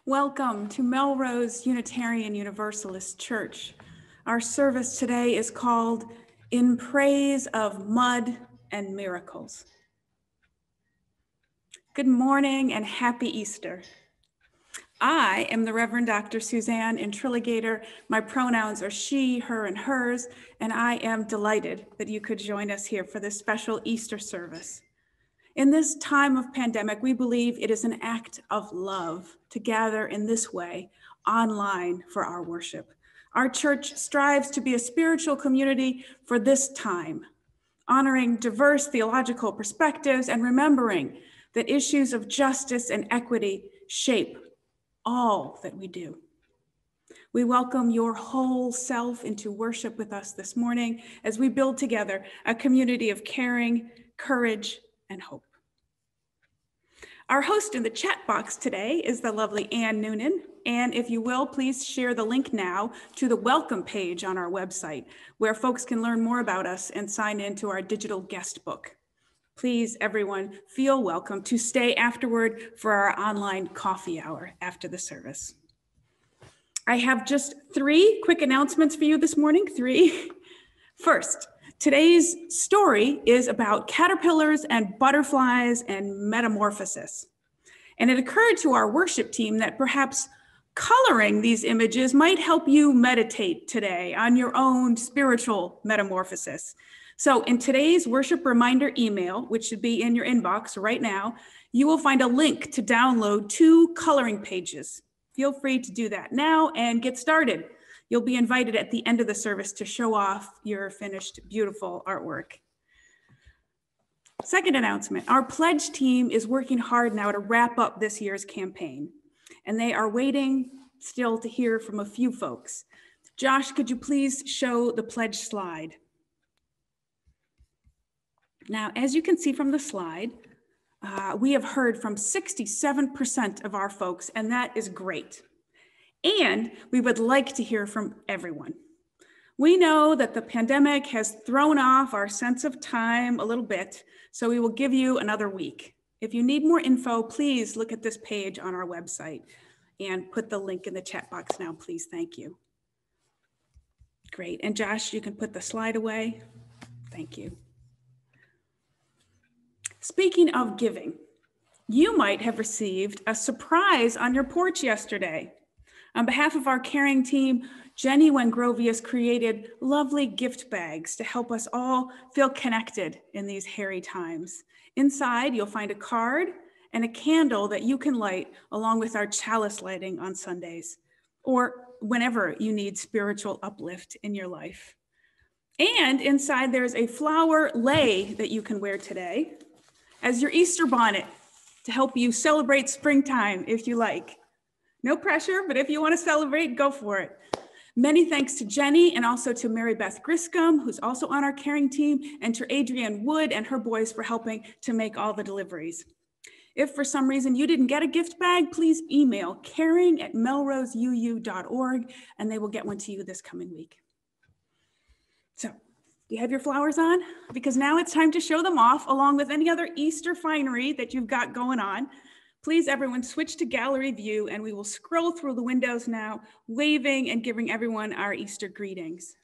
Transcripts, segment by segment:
Welcome to Melrose Unitarian Universalist Church. Our service today is called In Praise of Mud and Miracles. Good morning and happy Easter. I am the Reverend Dr. Suzanne Intriligator. My pronouns are she, her, and hers, and I am delighted that you could join us here for this special Easter service. In this time of pandemic, we believe it is an act of love to gather in this way online for our worship. Our church strives to be a spiritual community for this time, honoring diverse theological perspectives and remembering that issues of justice and equity shape all that we do. We welcome your whole self into worship with us this morning as we build together a community of caring, courage, and hope. Our host in the chat box today is the lovely Ann Noonan. And if you will, please share the link now to the welcome page on our website, where folks can learn more about us and sign into our digital guest book. Please, everyone, feel welcome to stay afterward for our online coffee hour after the service. I have just 3 quick announcements for you this morning, 3. First, today's story is about caterpillars and butterflies and metamorphosis. And it occurred to our worship team that perhaps coloring these images might help you meditate today on your own spiritual metamorphosis. So in today's worship reminder email, which should be in your inbox right now, you will find a link to download 2 coloring pages. Feel free to do that now and get started. You'll be invited at the end of the service to show off your finished, beautiful artwork. Second announcement, our pledge team is working hard now to wrap up this year's campaign, and they are waiting still to hear from a few folks. Josh, could you please show the pledge slide? Now, as you can see from the slide, we have heard from 67% of our folks, and that is great. And we would like to hear from everyone. We know that the pandemic has thrown off our sense of time a little bit, so we will give you another week. If you need more info, please look at this page on our website and put the link in the chat box now, please. Thank you. Great. And Josh, you can put the slide away. Thank you. Speaking of giving, you might have received a surprise on your porch yesterday. On behalf of our caring team, Jenny Wengrovius created lovely gift bags to help us all feel connected in these hairy times. Inside, you'll find a card and a candle that you can light along with our chalice lighting on Sundays, or whenever you need spiritual uplift in your life. And inside there's a flower lei that you can wear today as your Easter bonnet to help you celebrate springtime if you like. No pressure, but if you want to celebrate, go for it. Many thanks to Jenny and also to Mary Beth Griscom, who's also on our caring team, and to Adrienne Wood and her boys for helping to make all the deliveries. If for some reason you didn't get a gift bag, please email caring@melroseuu.org and they will get one to you this coming week. So, do you have your flowers on? Because now it's time to show them off along with any other Easter finery that you've got going on. Please, everyone, switch to gallery view and we will scroll through the windows now, waving and giving everyone our Easter greetings.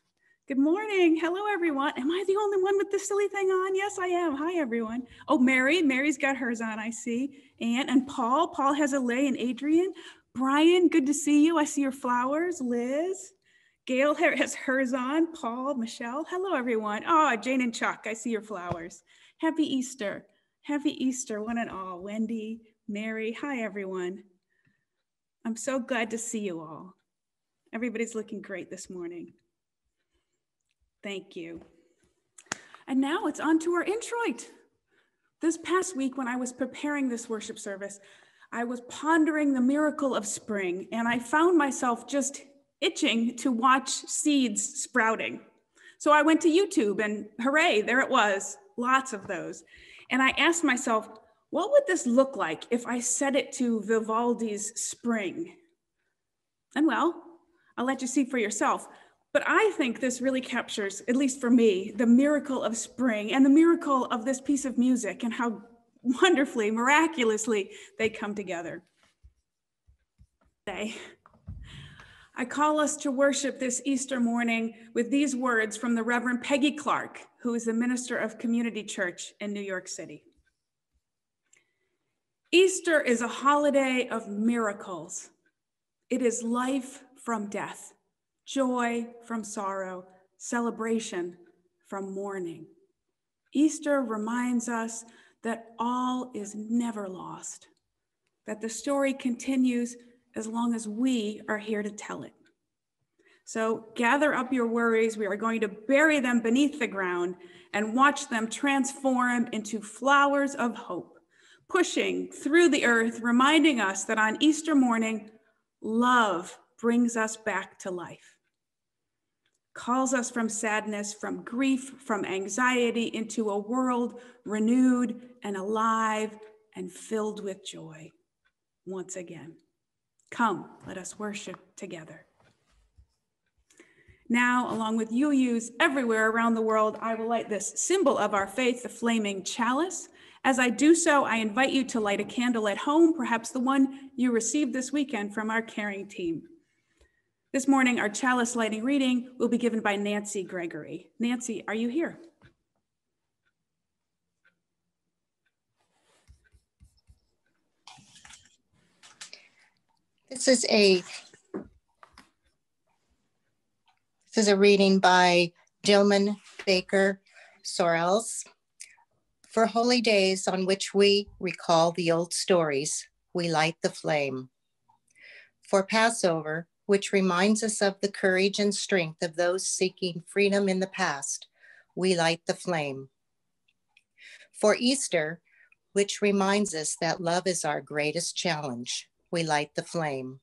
Good morning. Hello, everyone. Am I the only one with the silly thing on? Yes, I am. Hi, everyone. Oh, Mary's got hers on, I see. And Paul has a lei, and Adrian. Brian, good to see you. I see your flowers. Liz. Gail has hers on. Paul, Michelle. Hello, everyone. Oh, Jane and Chuck, I see your flowers. Happy Easter. Happy Easter, one and all. Wendy, Mary, hi, everyone. I'm so glad to see you all. Everybody's looking great this morning. Thank you. And now it's on to our introit. This past week when I was preparing this worship service, I was pondering the miracle of spring, and I found myself just itching to watch seeds sprouting. So I went to YouTube and hooray, there it was, lots of those. And I asked myself, what would this look like if I set it to Vivaldi's Spring? And well, I'll let you see for yourself. But I think this really captures, at least for me, the miracle of spring and the miracle of this piece of music and how wonderfully, miraculously, they come together. day. I call us to worship this Easter morning with these words from the Reverend Peggy Clark, who is the minister of Community Church in New York City. Easter is a holiday of miracles. It is life from death, joy from sorrow, celebration from mourning. Easter reminds us that all is never lost, that the story continues as long as we are here to tell it. So gather up your worries. We are going to bury them beneath the ground and watch them transform into flowers of hope, pushing through the earth, reminding us that on Easter morning, love brings us back to life, calls us from sadness, from grief, from anxiety into a world renewed and alive and filled with joy once again. Come, let us worship together. Now, along with UUs everywhere around the world, I will light this symbol of our faith, the flaming chalice. As I do so, I invite you to light a candle at home, perhaps the one you received this weekend from our caring team. This morning, our chalice lighting reading will be given by Nancy Gregory. Nancy, are you here? This is a reading by Dillman Baker Sorrells. For holy days on which we recall the old stories, we light the flame. For Passover, which reminds us of the courage and strength of those seeking freedom in the past, we light the flame. For Easter, which reminds us that love is our greatest challenge, we light the flame.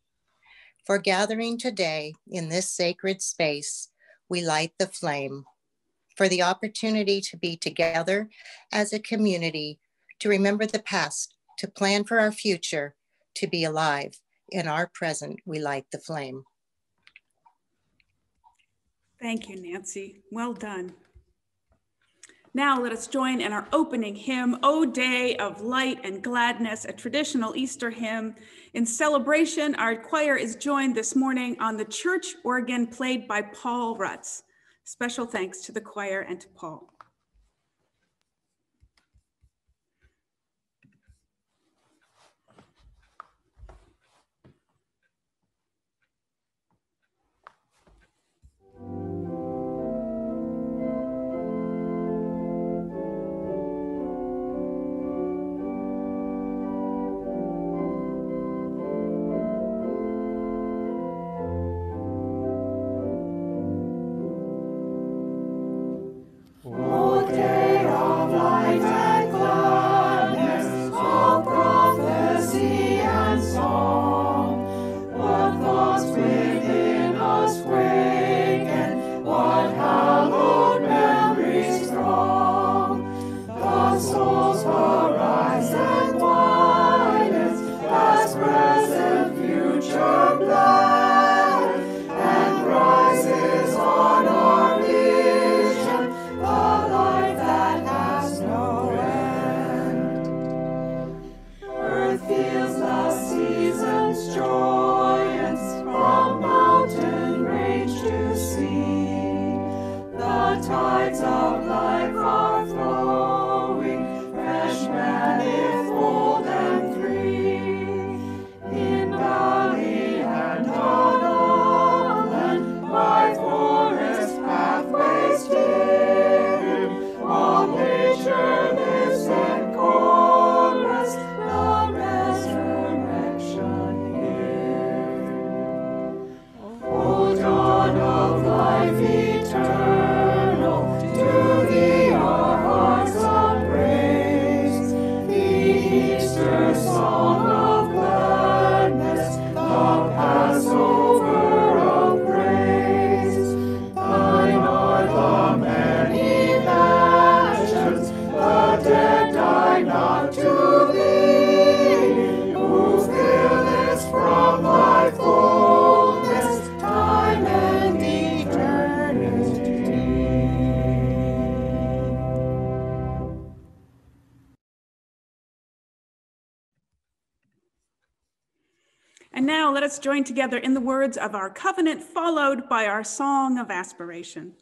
For gathering today in this sacred space, we light the flame. For the opportunity to be together as a community, to remember the past, to plan for our future, to be alive. In our present, we light the flame. Thank you, Nancy. Well done. Now let us join in our opening hymn, O Day of Light and Gladness, a traditional Easter hymn. In celebration, our choir is joined this morning on the church organ played by Paul Rutz. Special thanks to the choir and to Paul. Wow. And now let us join together in the words of our covenant, followed by our song of aspiration.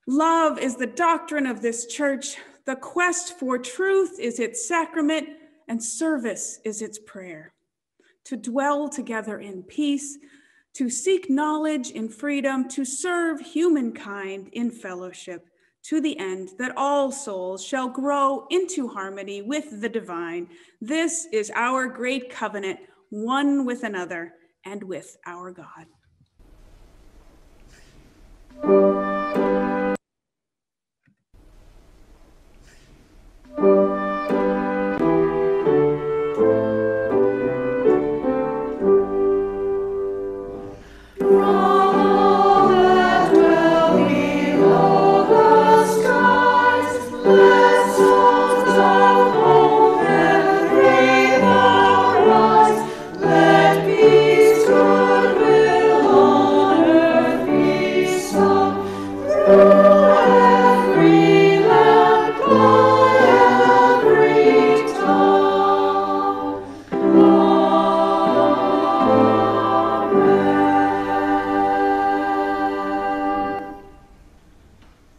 Love is the doctrine of this church. The quest for truth is its sacrament, and service is its prayer. To dwell together in peace, to seek knowledge in freedom, to serve humankind in fellowship, to the end that all souls shall grow into harmony with the divine. This is our great covenant, one with another and with our God.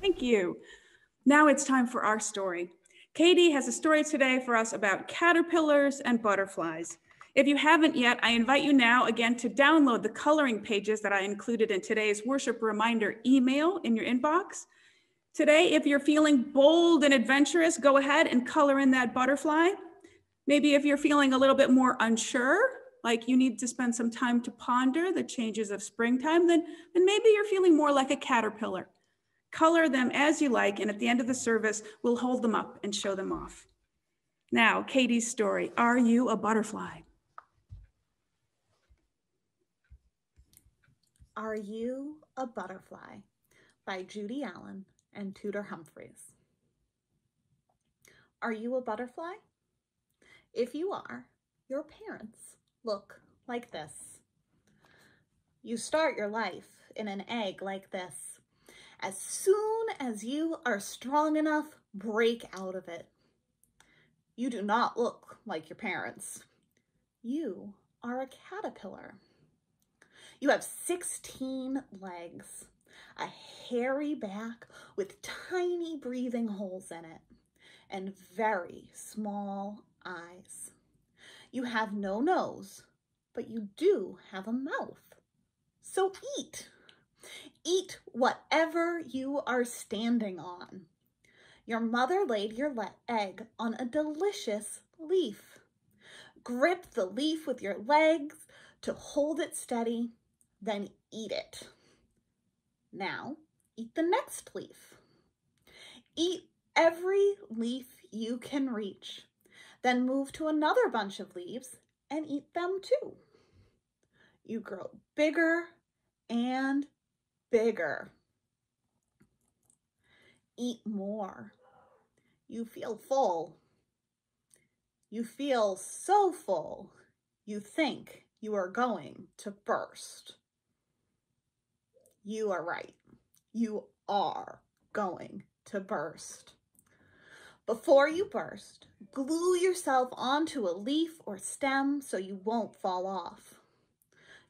Thank you. Now it's time for our story. Katie has a story today for us about caterpillars and butterflies. If you haven't yet, I invite you now again to download the coloring pages that I included in today's worship reminder email in your inbox. Today, if you're feeling bold and adventurous, go ahead and color in that butterfly. Maybe if you're feeling a little bit more unsure, like you need to spend some time to ponder the changes of springtime, then maybe you're feeling more like a caterpillar. Color them as you like, and at the end of the service, we'll hold them up and show them off. Now, Katie's story, Are You a Butterfly? Are You a Butterfly? By Judy Allen and Tudor Humphreys. Are you a butterfly? If you are, your parents look like this. You start your life in an egg like this. As soon as you are strong enough, break out of it. You do not look like your parents. You are a caterpillar. You have 16 legs, a hairy back with tiny breathing holes in it, and very small eyes. You have no nose, but you do have a mouth. So eat. Eat whatever you are standing on. Your mother laid your egg on a delicious leaf. Grip the leaf with your legs to hold it steady, then eat it. Now, eat the next leaf. Eat every leaf you can reach, then move to another bunch of leaves and eat them too. You grow bigger and bigger. Eat more. You feel full. You feel so full, you think you are going to burst. You are right. You are going to burst. Before you burst, glue yourself onto a leaf or stem so you won't fall off.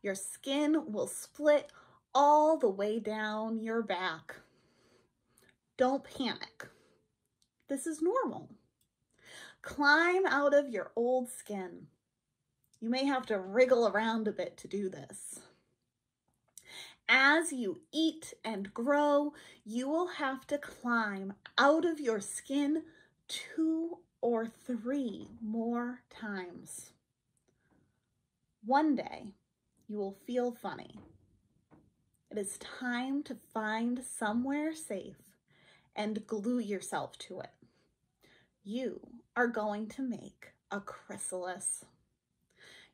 Your skin will split all the way down your back. Don't panic. This is normal. Climb out of your old skin. You may have to wriggle around a bit to do this. As you eat and grow, you will have to climb out of your skin 2 or 3 more times. One day, you will feel funny. It is time to find somewhere safe and glue yourself to it. You are going to make a chrysalis.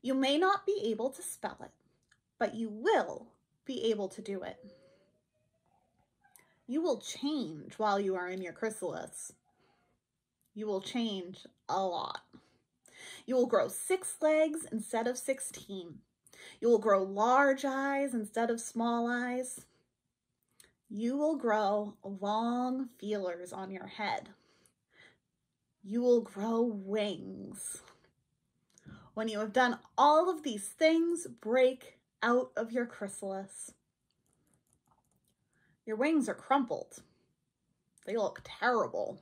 You may not be able to spell it, but you will be able to do it. You will change while you are in your chrysalis. You will change a lot. You will grow 6 legs instead of 16. You will grow large eyes instead of small eyes. You will grow long feelers on your head. You will grow wings. When you have done all of these things, break out of your chrysalis. Your wings are crumpled. They look terrible.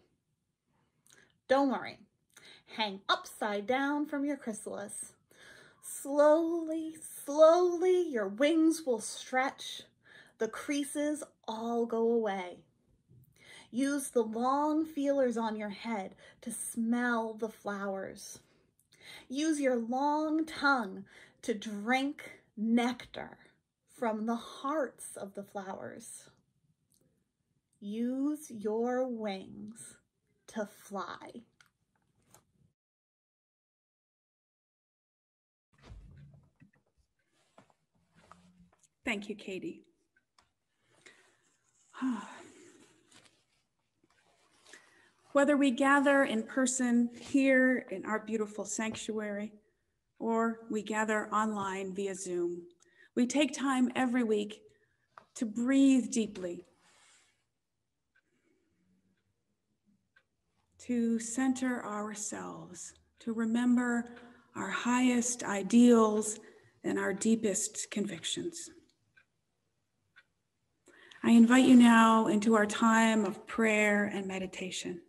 Don't worry. Hang upside down from your chrysalis. Slowly, slowly, your wings will stretch. The creases all go away. Use the long feelers on your head to smell the flowers. Use your long tongue to drink nectar from the hearts of the flowers. Use your wings to fly. Thank you, Katie. Whether we gather in person here in our beautiful sanctuary, or we gather online via Zoom, we take time every week to breathe deeply, to center ourselves, to remember our highest ideals and our deepest convictions. I invite you now into our time of prayer and meditation.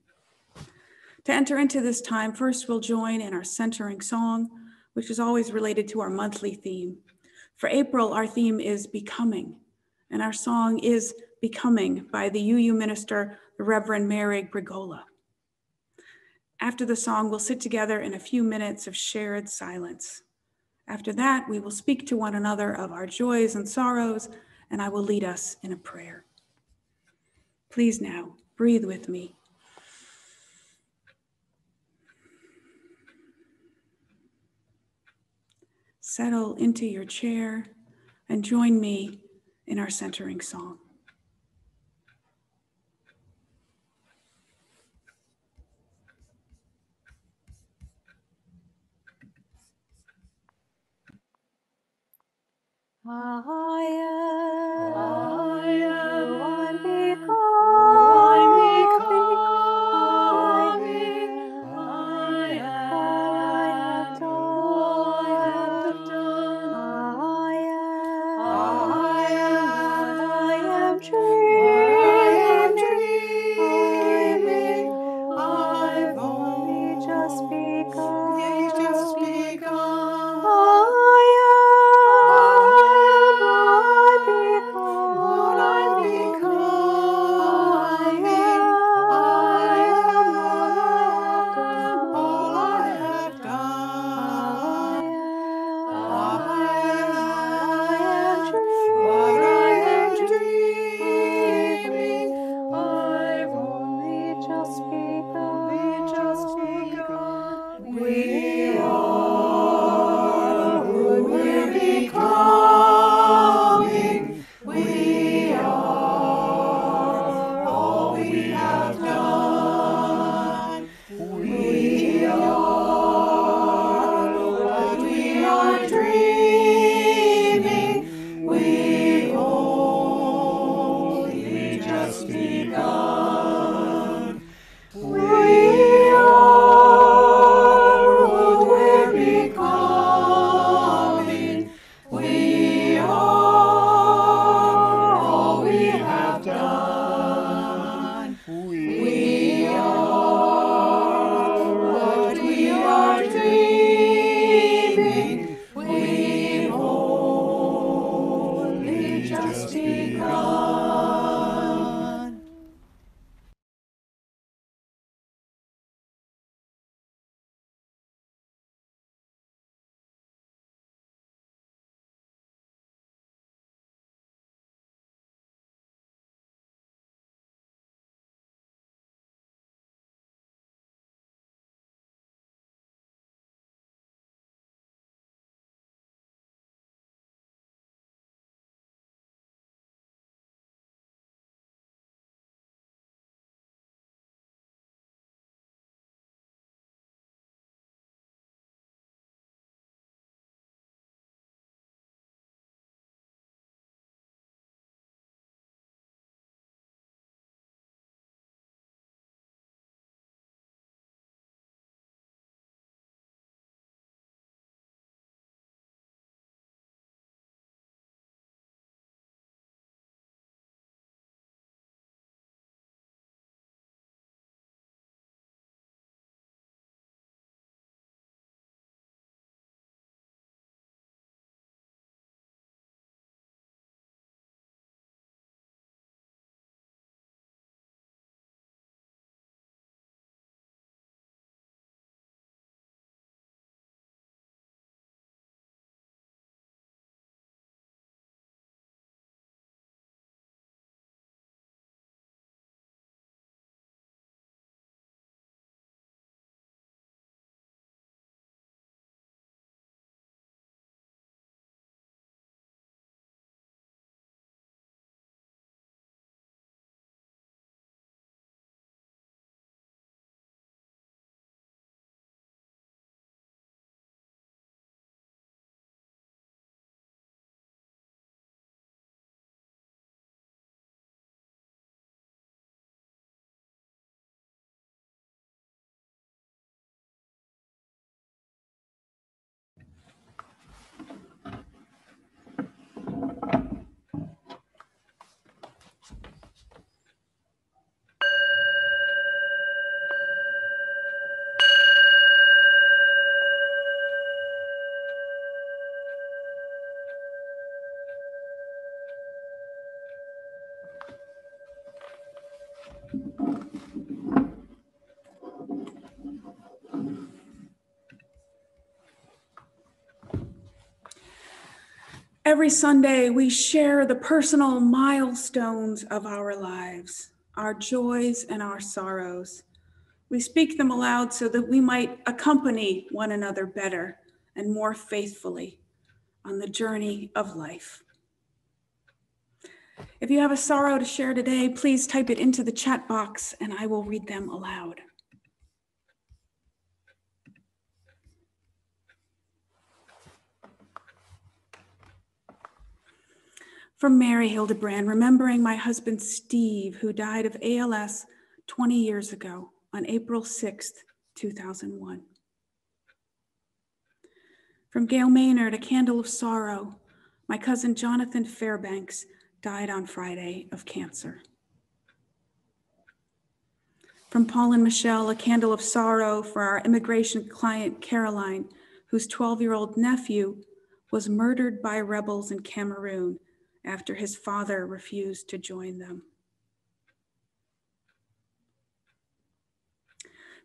To enter into this time, first we'll join in our centering song, which is always related to our monthly theme. For April, our theme is Becoming, and our song is Becoming by the UU minister, the Reverend Mary Grigola. After the song, we'll sit together in a few minutes of shared silence. After that, we will speak to one another of our joys and sorrows, and I will lead us in a prayer. Please now, breathe with me. Settle into your chair and join me in our centering song. I am who I'm becoming. I am what I have done. I am what I am dreaming. I've only just begun. I am Every Sunday, we share the personal milestones of our lives, our joys and our sorrows. We speak them aloud so that we might accompany one another better and more faithfully on the journey of life. If you have a sorrow to share today, please type it into the chat box and I will read them aloud. From Mary Hildebrand, remembering my husband Steve, who died of ALS 20 years ago on April 6th, 2001. From Gail Maynard, a candle of sorrow. My cousin Jonathan Fairbanks died on Friday of cancer. From Paul and Michelle, a candle of sorrow for our immigration client Caroline, whose 12-year-old nephew was murdered by rebels in Cameroon after his father refused to join them.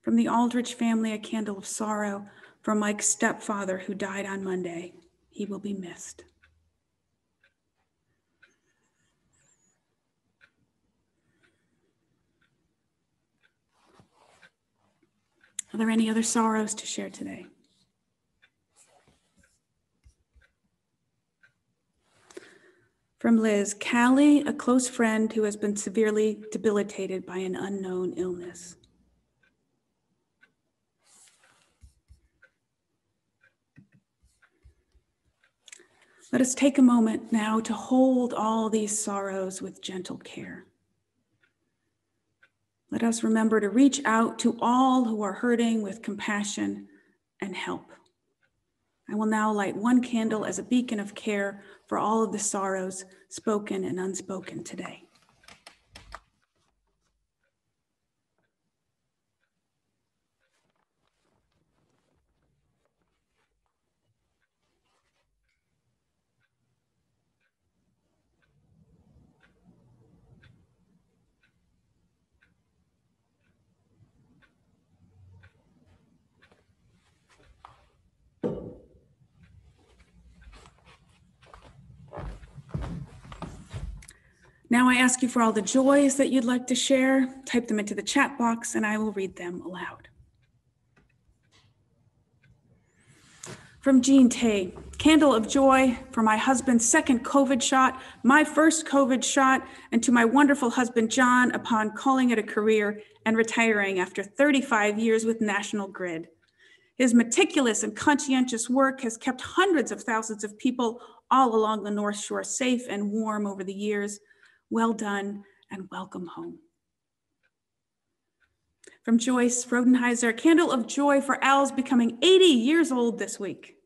From the Aldrich family, a candle of sorrow for Mike's stepfather who died on Monday. He will be missed. Are there any other sorrows to share today? From Liz, Callie, a close friend who has been severely debilitated by an unknown illness. Let us take a moment now to hold all these sorrows with gentle care. Let us remember to reach out to all who are hurting with compassion and help. I will now light one candle as a beacon of care for all of the sorrows spoken and unspoken today. Now I ask you for all the joys that you'd like to share, type them into the chat box and I will read them aloud. From Jean Tay, candle of joy for my husband's second COVID shot, my first COVID shot, and to my wonderful husband, John, upon calling it a career and retiring after 35 years with National Grid. His meticulous and conscientious work has kept hundreds of thousands of people all along the North Shore safe and warm over the years. Well done and welcome home. From Joyce Rodenheiser, candle of joy for Al's becoming 80 years old this week.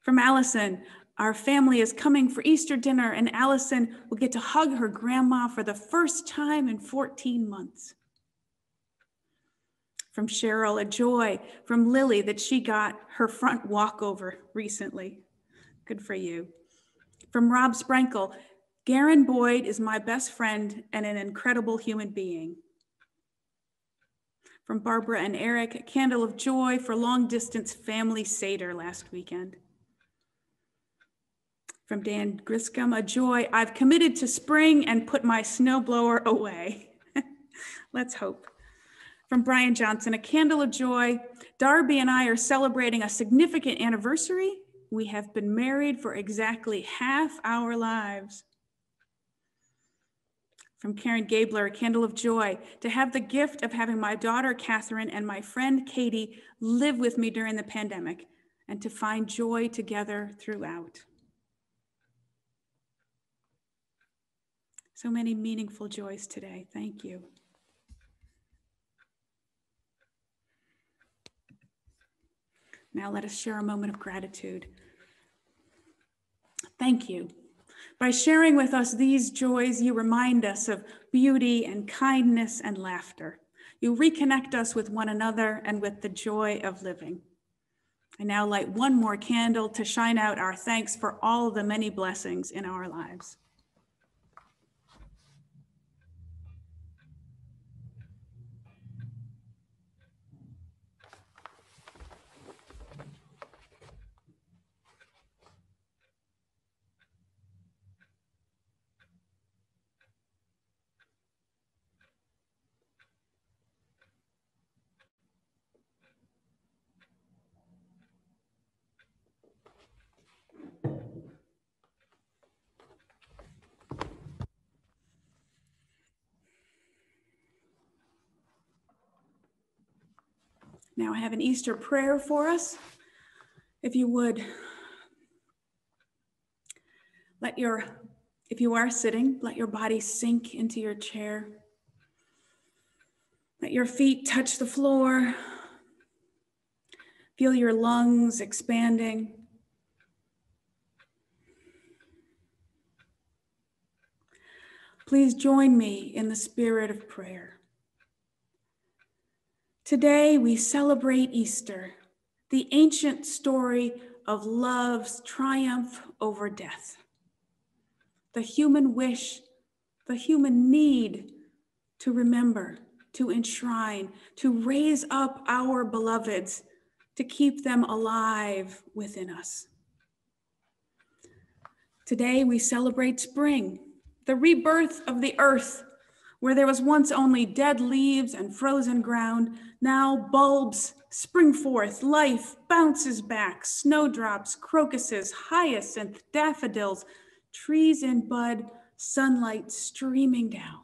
From Allison, our family is coming for Easter dinner and Allison will get to hug her grandma for the first time in 14 months. From Cheryl, a joy from Lily that she got her front walkover recently. Good for you. From Rob Sprinkle, Garen Boyd is my best friend and an incredible human being. From Barbara and Eric, a candle of joy for long distance family Seder last weekend. From Dan Griscom, a joy, I've committed to spring and put my snowblower away. Let's hope. From Brian Johnson, a candle of joy, Darby and I are celebrating a significant anniversary. We have been married for exactly half our lives. From Karen Gabler, a candle of joy, to have the gift of having my daughter, Catherine, and my friend, Katie, live with me during the pandemic and to find joy together throughout. So many meaningful joys today. Thank you. Now let us share a moment of gratitude. Thank you. By sharing with us these joys, you remind us of beauty and kindness and laughter. You reconnect us with one another and with the joy of living. I now light one more candle to shine out our thanks for all the many blessings in our lives. Now I have an Easter prayer for us. If you would, if you are sitting, let your body sink into your chair. Let your feet touch the floor. Feel your lungs expanding. Please join me in the spirit of prayer. Today we celebrate Easter, the ancient story of love's triumph over death. The human wish, the human need to remember, to enshrine, to raise up our beloveds, to keep them alive within us. Today we celebrate spring, the rebirth of the earth, where there was once only dead leaves and frozen ground. Now bulbs spring forth, life bounces back, snowdrops, crocuses, hyacinth, daffodils, trees in bud, sunlight streaming down.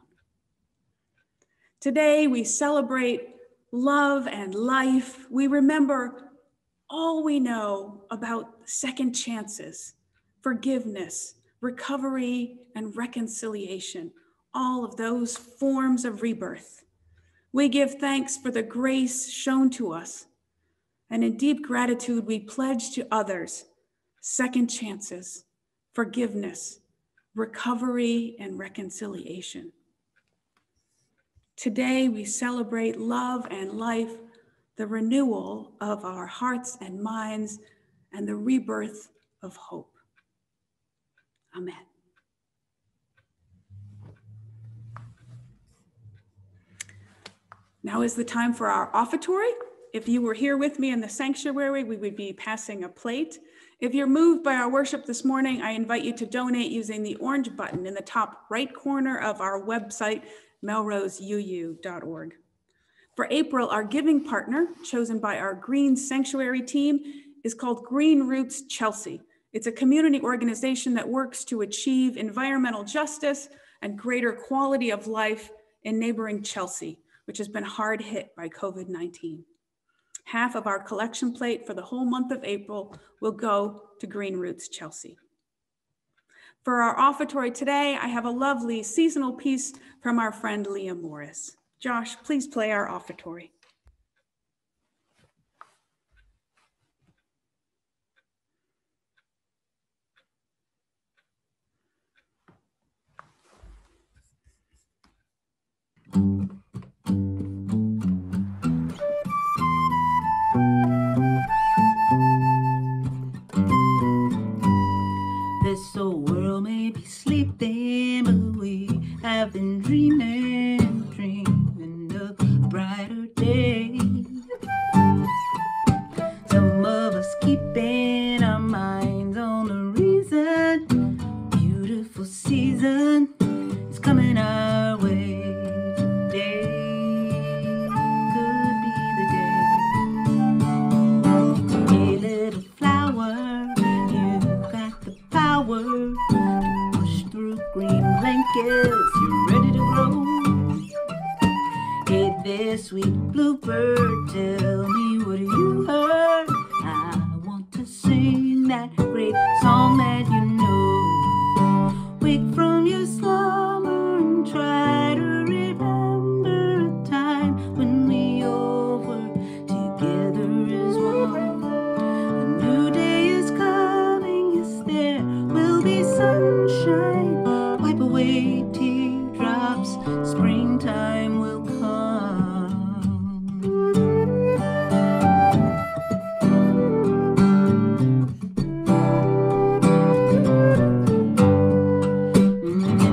Today we celebrate love and life. We remember all we know about second chances, forgiveness, recovery, and reconciliation, all of those forms of rebirth. We give thanks for the grace shown to us, and in deep gratitude, we pledge to others second chances, forgiveness, recovery, and reconciliation. Today, we celebrate love and life, the renewal of our hearts and minds, and the rebirth of hope. Amen. Now is the time for our offertory. If you were here with me in the sanctuary, we would be passing a plate. If you're moved by our worship this morning, I invite you to donate using the orange button in the top right corner of our website, melroseuu.org. For April, our giving partner, chosen by our Green Sanctuary team, is called Green Roots Chelsea. It's a community organization that works to achieve environmental justice and greater quality of life in neighboring Chelsea, which has been hard hit by COVID-19. Half of our collection plate for the whole month of April will go to Green Roots Chelsea. For our offertory today, I have a lovely seasonal piece from our friend Leah Morris. Josh, please play our offertory. This old world may be sleeping, but we have been dreaming of a brighter day. Some of us keeping our minds on the reason. Beautiful season is coming our way today. Could be the day. Hey, little flower, you got the power to push through green blankets. You're ready to grow. Hey there, sweet bluebird, tell me what you heard. I want to sing that great song that you know. Wake from your slumber and try to remember a time when we all were together as one. A new day is coming, yes, there will be sunshine. Wipe away teardrops, springtime will come.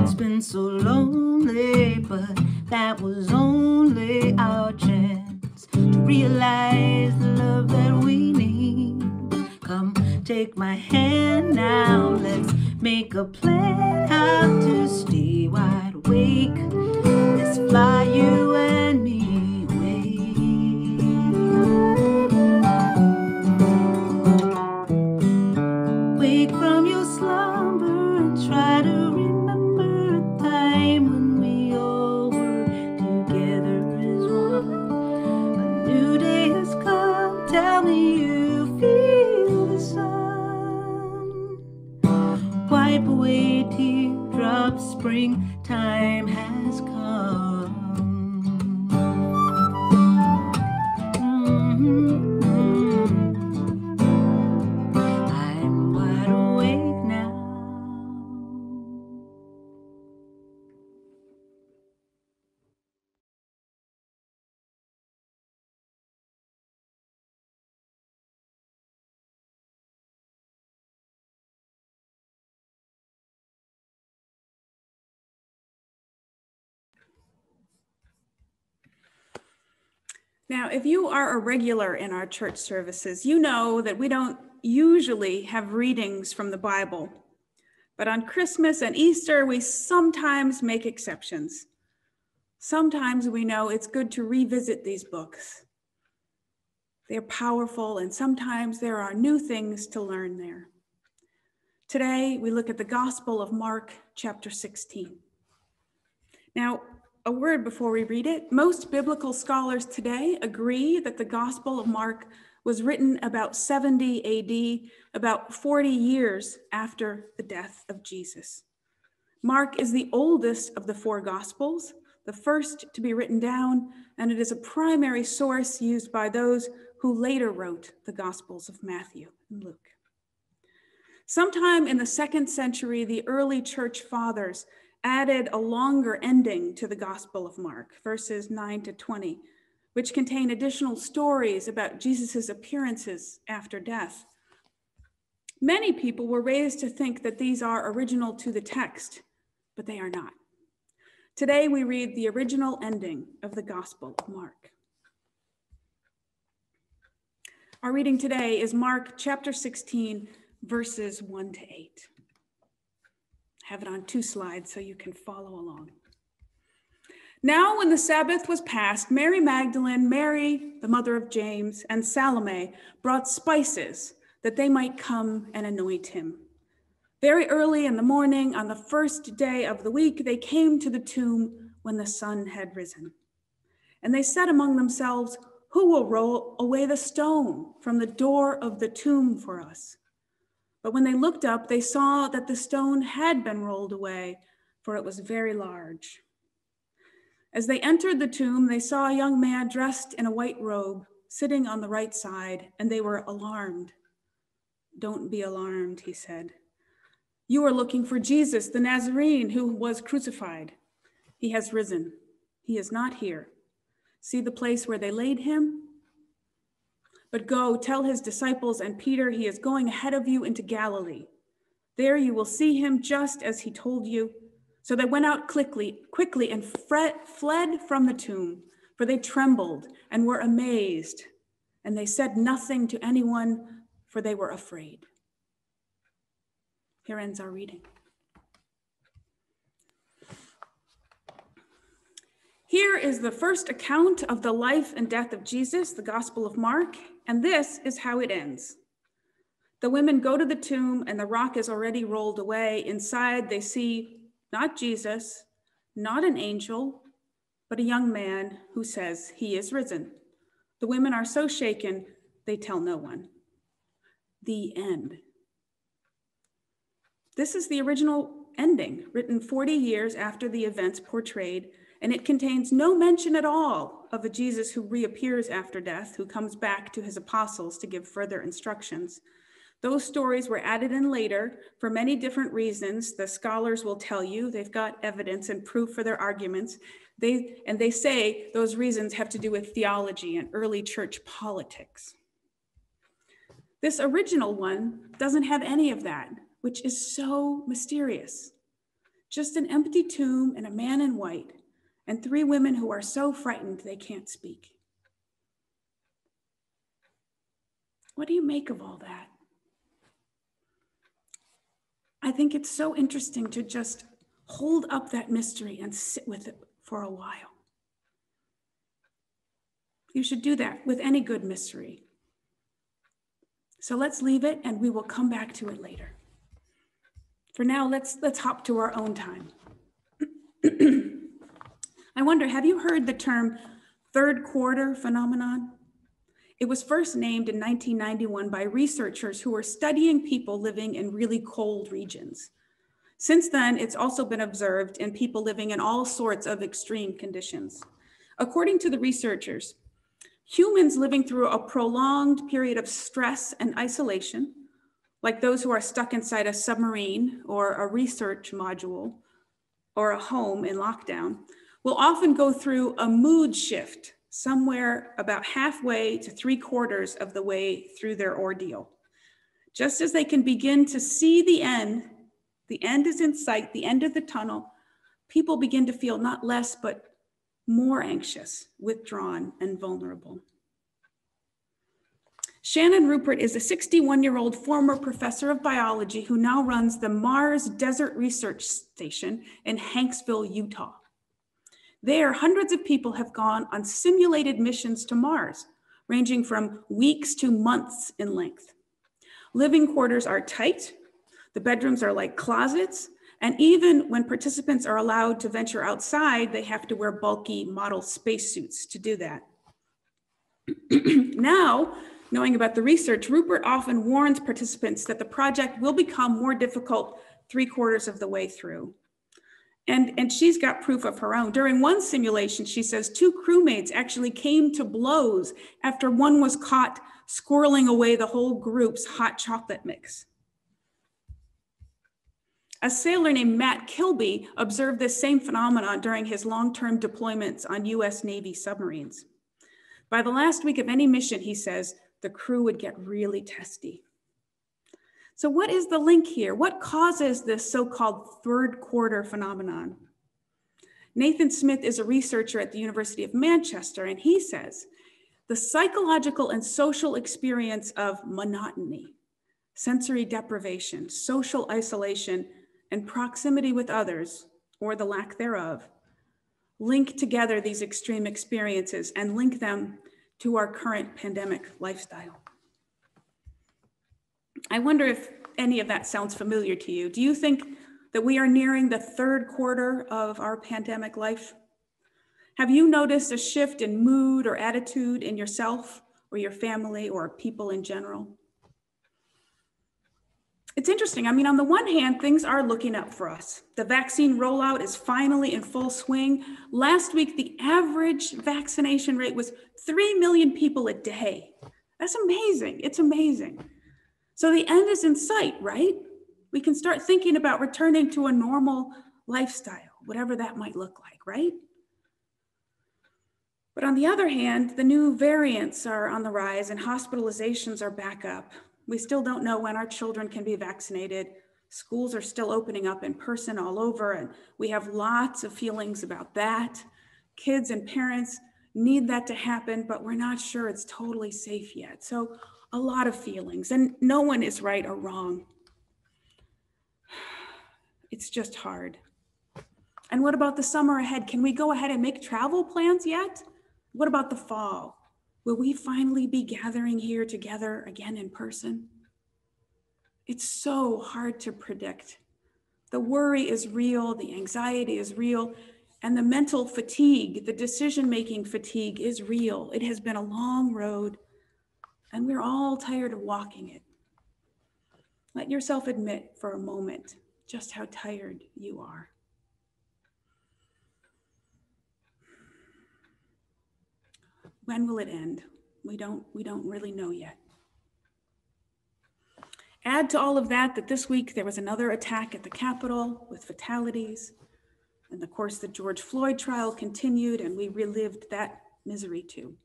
It's been so lonely, but that was only our chance to realize the love that we need. Come take my hand now, let's make a plan how to stay wide awake. Let's fly you and me away. Wake from your slumber and try to remember a time when we all were together as one. A new day has come. springtime has come. I'm wide awake now. Now, if you are a regular in our church services, you know that we don't usually have readings from the Bible. But on Christmas and Easter, we sometimes make exceptions. Sometimes we know it's good to revisit these books. They're powerful, and sometimes there are new things to learn there. Today, we look at the Gospel of Mark, chapter 16. Now, a word before we read it. Most biblical scholars today agree that the Gospel of Mark was written about 70 AD, about 40 years after the death of Jesus. Mark is the oldest of the four Gospels, the first to be written down, and it is a primary source used by those who later wrote the Gospels of Matthew and Luke. Sometime in the 2nd century, the early church fathers added a longer ending to the Gospel of Mark, verses 9 to 20, which contain additional stories about Jesus's appearances after death. Many people were raised to think that these are original to the text, but they are not. Today, we read the original ending of the Gospel of Mark. Our reading today is Mark chapter 16, verses 1 to 8. I have it on 2 slides so you can follow along. Now, when the Sabbath was past, Mary Magdalene, Mary, the mother of James, and Salome brought spices that they might come and anoint him. Very early in the morning, on the first day of the week, they came to the tomb when the sun had risen. And they said among themselves, "Who will roll away the stone from the door of the tomb for us?" But when they looked up, they saw that the stone had been rolled away, for it was very large. As they entered the tomb, they saw a young man dressed in a white robe, sitting on the right side, and they were alarmed. "Don't be alarmed," he said. "You are looking for Jesus, the Nazarene, who was crucified. He has risen. He is not here. See the place where they laid him? But go, tell his disciples and Peter he is going ahead of you into Galilee. There you will see him just as he told you." So they went out quickly and fled from the tomb, for they trembled and were amazed. And they said nothing to anyone, for they were afraid. Here ends our reading. Here is the first account of the life and death of Jesus, the Gospel of Mark, and this is how it ends. The women go to the tomb and the rock is already rolled away. Inside they see not Jesus, not an angel, but a young man who says he is risen. The women are so shaken, they tell no one. The end. This is the original ending, written 40 years after the events portrayed, and it contains no mention at all of a Jesus who reappears after death, who comes back to his apostles to give further instructions. Those stories were added in later for many different reasons. The scholars will tell you they've got evidence and proof for their arguments. They say those reasons have to do with theology and early church politics. This original one doesn't have any of that, which is so mysterious. Just an empty tomb and a man in white, and 3 women who are so frightened they can't speak. What do you make of all that? I think it's so interesting to just hold up that mystery and sit with it for a while. You should do that with any good mystery. So let's leave it and we will come back to it later. For now, let's hop to our own time. I wonder, have you heard the term third quarter phenomenon? It was first named in 1991 by researchers who were studying people living in really cold regions. Since then, it's also been observed in people living in all sorts of extreme conditions. According to the researchers, humans living through a prolonged period of stress and isolation, like those who are stuck inside a submarine or a research module or a home in lockdown, will often go through a mood shift somewhere about halfway to 3/4 of the way through their ordeal. Just as they can begin to see the end is in sight, the end of the tunnel, people begin to feel not less, but more anxious, withdrawn, and vulnerable. Shannon Rupert is a 61-year-old former professor of biology who now runs the Mars Desert Research Station in Hanksville, Utah. There, hundreds of people have gone on simulated missions to Mars, ranging from weeks to months in length. Living quarters are tight, the bedrooms are like closets, and even when participants are allowed to venture outside, they have to wear bulky model spacesuits to do that. Now, knowing about the research, Rupert often warns participants that the project will become more difficult 3/4 of the way through. And she's got proof of her own. During one simulation, she says 2 crewmates actually came to blows after one was caught squirreling away the whole group's hot chocolate mix. A sailor named Matt Kilby observed this same phenomenon during his long-term deployments on US Navy submarines. By the last week of any mission, he says, the crew would get really testy. So what is the link here? What causes this so-called 3/4 phenomenon? Nathan Smith is a researcher at the University of Manchester, and he says, the psychological and social experience of monotony, sensory deprivation, social isolation, and proximity with others, or the lack thereof, link together these extreme experiences and link them to our current pandemic lifestyle. I wonder if any of that sounds familiar to you. Do you think that we are nearing the 3/4 of our pandemic life? Have you noticed a shift in mood or attitude in yourself or your family or people in general? It's interesting. I mean, on the one hand, things are looking up for us. The vaccine rollout is finally in full swing. Last week, the average vaccination rate was 3 million people a day. That's amazing. It's amazing. So the end is in sight, right? We can start thinking about returning to a normal lifestyle, whatever that might look like, right? But on the other hand, the new variants are on the rise and hospitalizations are back up. We still don't know when our children can be vaccinated. Schools are still opening up in person all over, and we have lots of feelings about that. Kids and parents need that to happen, but we're not sure it's totally safe yet. So a lot of feelings, and no one is right or wrong. It's just hard. And what about the summer ahead? Can we go ahead and make travel plans yet? What about the fall? Will we finally be gathering here together again in person? It's so hard to predict. The worry is real, the anxiety is real, and the mental fatigue, the decision-making fatigue is real. It has been a long road, and we're all tired of walking it. Let yourself admit for a moment just how tired you are. When will it end? We don't really know yet. Add to all of that this week there was another attack at the Capitol with fatalities. And of course, the George Floyd trial continued, and we relived that misery too.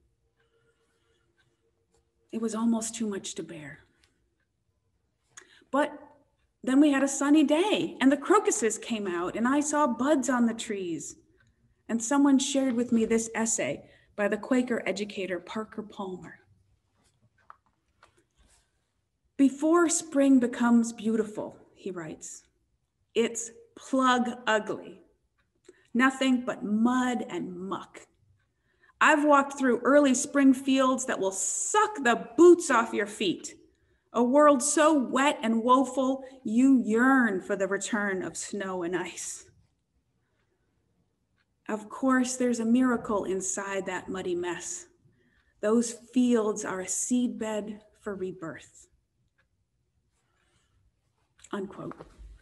It was almost too much to bear. But then we had a sunny day, and the crocuses came out, and I saw buds on the trees. And someone shared with me this essay by the Quaker educator Parker Palmer. Before spring becomes beautiful, he writes, it's plug ugly. Nothing but mud and muck. I've walked through early spring fields that will suck the boots off your feet. A world so wet and woeful, you yearn for the return of snow and ice. Of course, there's a miracle inside that muddy mess. Those fields are a seedbed for rebirth. Unquote.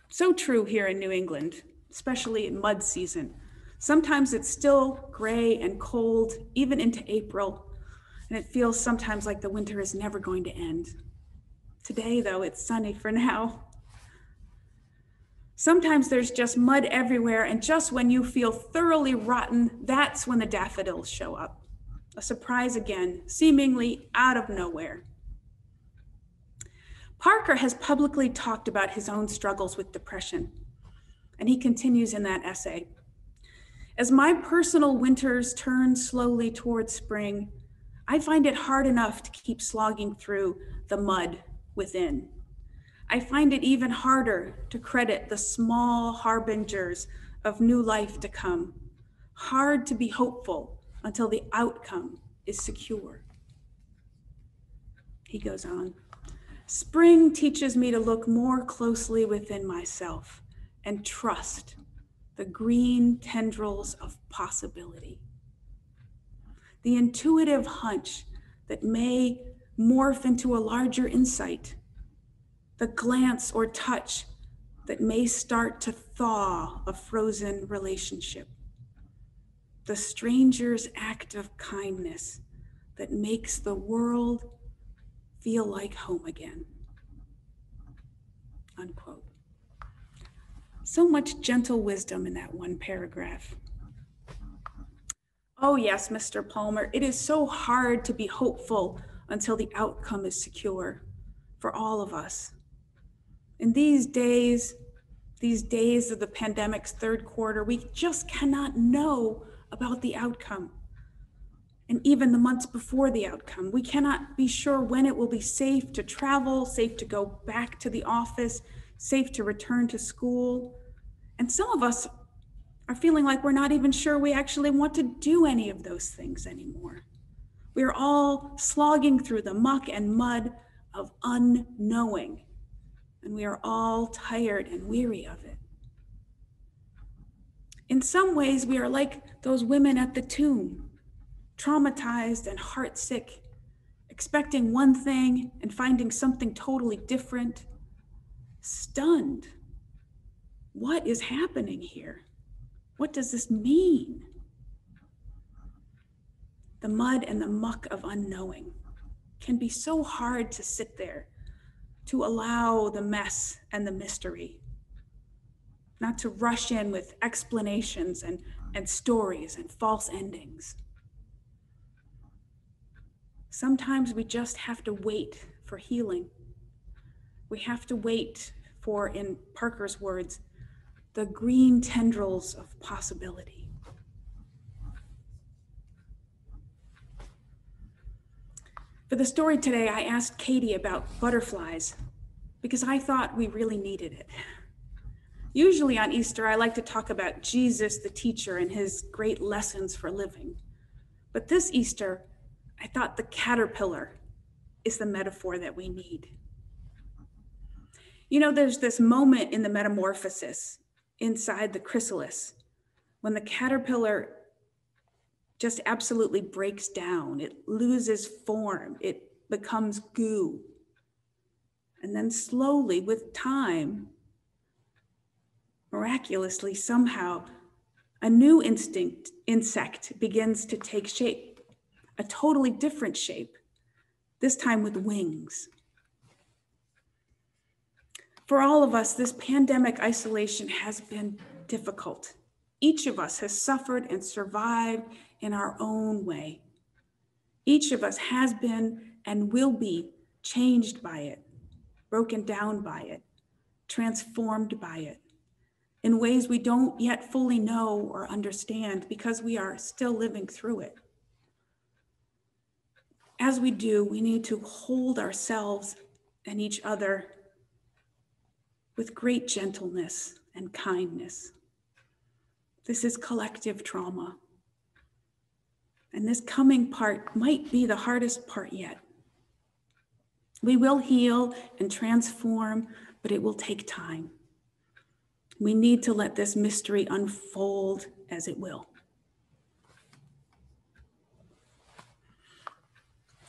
So true here in New England, especially in mud season. Sometimes it's still gray and cold, even into April, and it feels sometimes like the winter is never going to end. Today, though, it's sunny for now. Sometimes there's just mud everywhere, and just when you feel thoroughly rotten, that's when the daffodils show up. A surprise again, seemingly out of nowhere. Parker has publicly talked about his own struggles with depression, and he continues in that essay. As my personal winters turn slowly towards spring, I find it hard enough to keep slogging through the mud within. I find it even harder to credit the small harbingers of new life to come. Hard to be hopeful until the outcome is secure. He goes on. Spring teaches me to look more closely within myself and trust the green tendrils of possibility. The intuitive hunch that may morph into a larger insight. The glance or touch that may start to thaw a frozen relationship. The stranger's act of kindness that makes the world feel like home again. Unquote. So much gentle wisdom in that one paragraph. Oh yes, Mr. Palmer, it is so hard to be hopeful until the outcome is secure for all of us. In these days of the pandemic's third quarter, we just cannot know about the outcome. And even the months before the outcome, we cannot be sure when it will be safe to travel, safe to go back to the office, safe to return to school. And some of us are feeling like we're not even sure we actually want to do any of those things anymore. We're all slogging through the muck and mud of unknowing. And we are all tired and weary of it. In some ways, we are like those women at the tomb, traumatized and heartsick, expecting one thing and finding something totally different, stunned. What is happening here? What does this mean? The mud and the muck of unknowing can be so hard to sit there, to allow the mess and the mystery, not to rush in with explanations and stories and false endings. Sometimes we just have to wait for healing. We have to wait for, in Parker's words, the green tendrils of possibility. For the story today, I asked Katie about butterflies because I thought we really needed it. Usually on Easter, I like to talk about Jesus, the teacher, and his great lessons for living. But this Easter, I thought the caterpillar is the metaphor that we need. You know, there's this moment in the metamorphosis inside the chrysalis when the caterpillar just absolutely breaks down. It loses form. It becomes goo. And then slowly, with time, miraculously, somehow, a new insect begins to take shape, a totally different shape, this time with wings. For all of us, this pandemic isolation has been difficult. Each of us has suffered and survived in our own way. Each of us has been and will be changed by it, broken down by it, transformed by it, in ways we don't yet fully know or understand because we are still living through it. As we do, we need to hold ourselves and each other with great gentleness and kindness. This is collective trauma. And this coming part might be the hardest part yet. We will heal and transform, but it will take time. We need to let this mystery unfold as it will.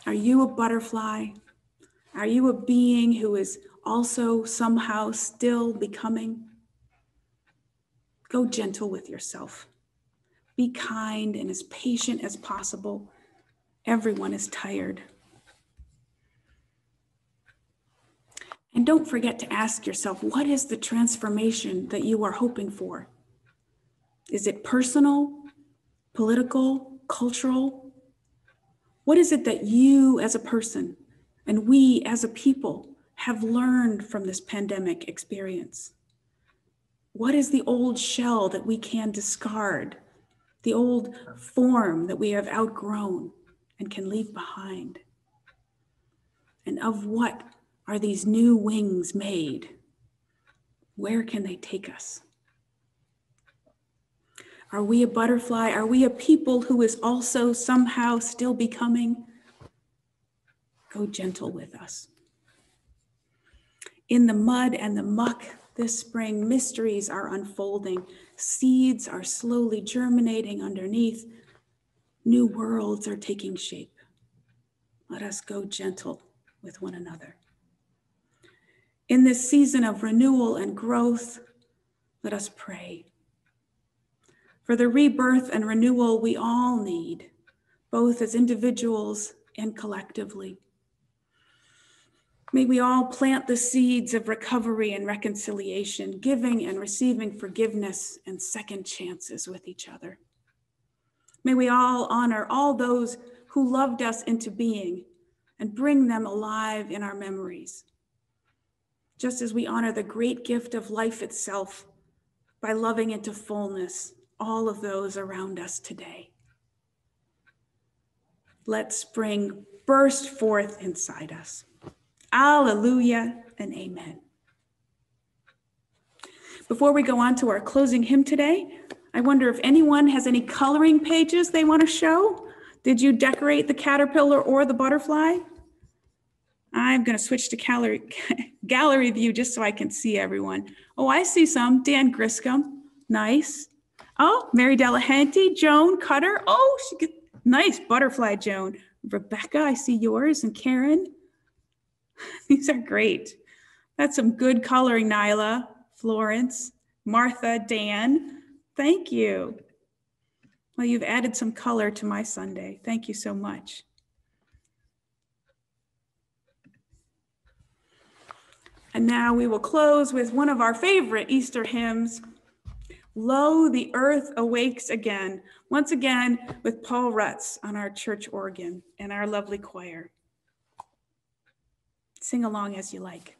Are you a butterfly? Are you a being who is also somehow still becoming. Go gentle with yourself. Be kind and as patient as possible. Everyone is tired. And don't forget to ask yourself, what is the transformation that you are hoping for? Is it personal, political, cultural? What is it that you as a person and we as a people have learned from this pandemic experience? What is the old shell that we can discard? The old form that we have outgrown and can leave behind? And of what are these new wings made? Where can they take us? Are we a butterfly? Are we a people who is also somehow still becoming? Go gentle with us. In the mud and the muck this spring, mysteries are unfolding. Seeds are slowly germinating underneath. New worlds are taking shape. Let us go gentle with one another. In this season of renewal and growth, let us pray for the rebirth and renewal we all need, both as individuals and collectively. May we all plant the seeds of recovery and reconciliation, giving and receiving forgiveness and second chances with each other. May we all honor all those who loved us into being and bring them alive in our memories, just as we honor the great gift of life itself by loving into fullness all of those around us today. Let spring burst forth inside us. Alleluia and amen. Before we go on to our closing hymn today, I wonder if anyone has any coloring pages they want to show. Did you decorate the caterpillar or the butterfly? I'm going to switch to gallery view just so I can see everyone. Oh, I see some. Dan Griscom. Nice. Oh, Mary Delahanty, Joan Cutter. Oh, nice butterfly, Joan. Rebecca, I see yours, and Karen. These are great. That's some good coloring, Nyla, Florence, Martha, Dan. Thank you. Well, you've added some color to my Sunday. Thank you so much. And now we will close with one of our favorite Easter hymns, Lo, the Earth Awakes Again, once again with Paul Rutz on our church organ and our lovely choir. Sing along as you like.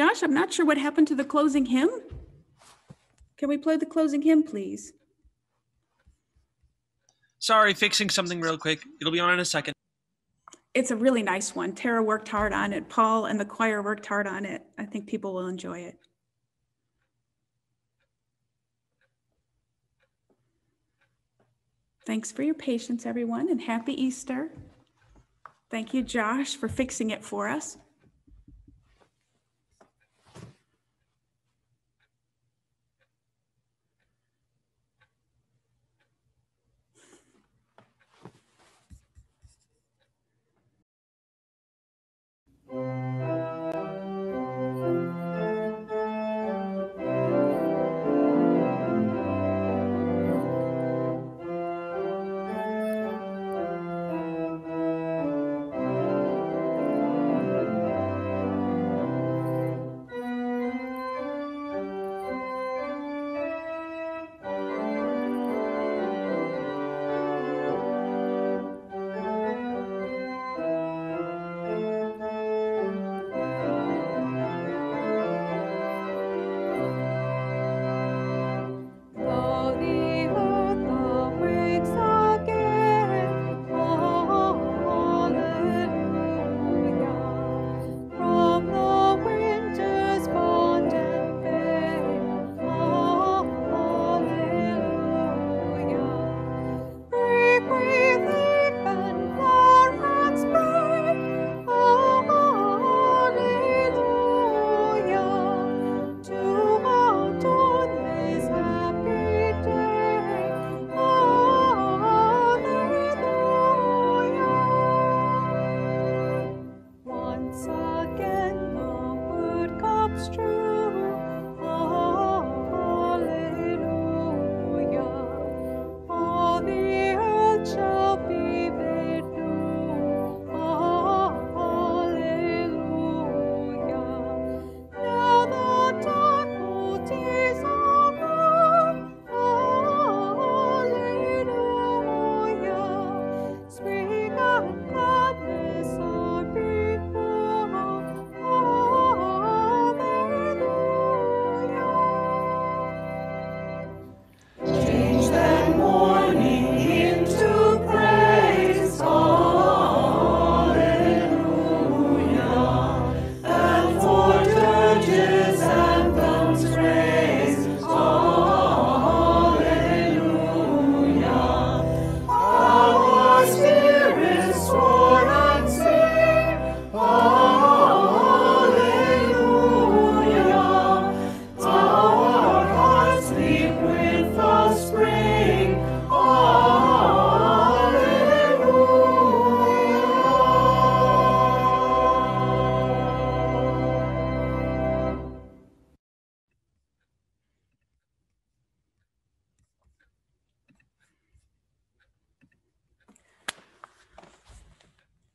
Josh, I'm not sure what happened to the closing hymn. Can we play the closing hymn, please? Sorry, fixing something real quick. It'll be on in a second. It's a really nice one. Tara worked hard on it. Paul and the choir worked hard on it. I think people will enjoy it. Thanks for your patience, everyone, and happy Easter. Thank you, Josh, for fixing it for us.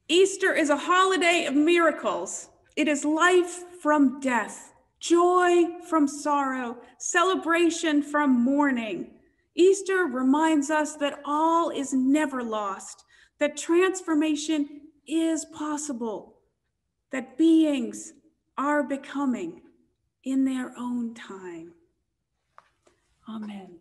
Easter is a holiday of miracles. It is life from death, joy from sorrow, celebration from mourning. Easter reminds us that all is never lost, that transformation is possible, that beings are becoming in their own time. Amen.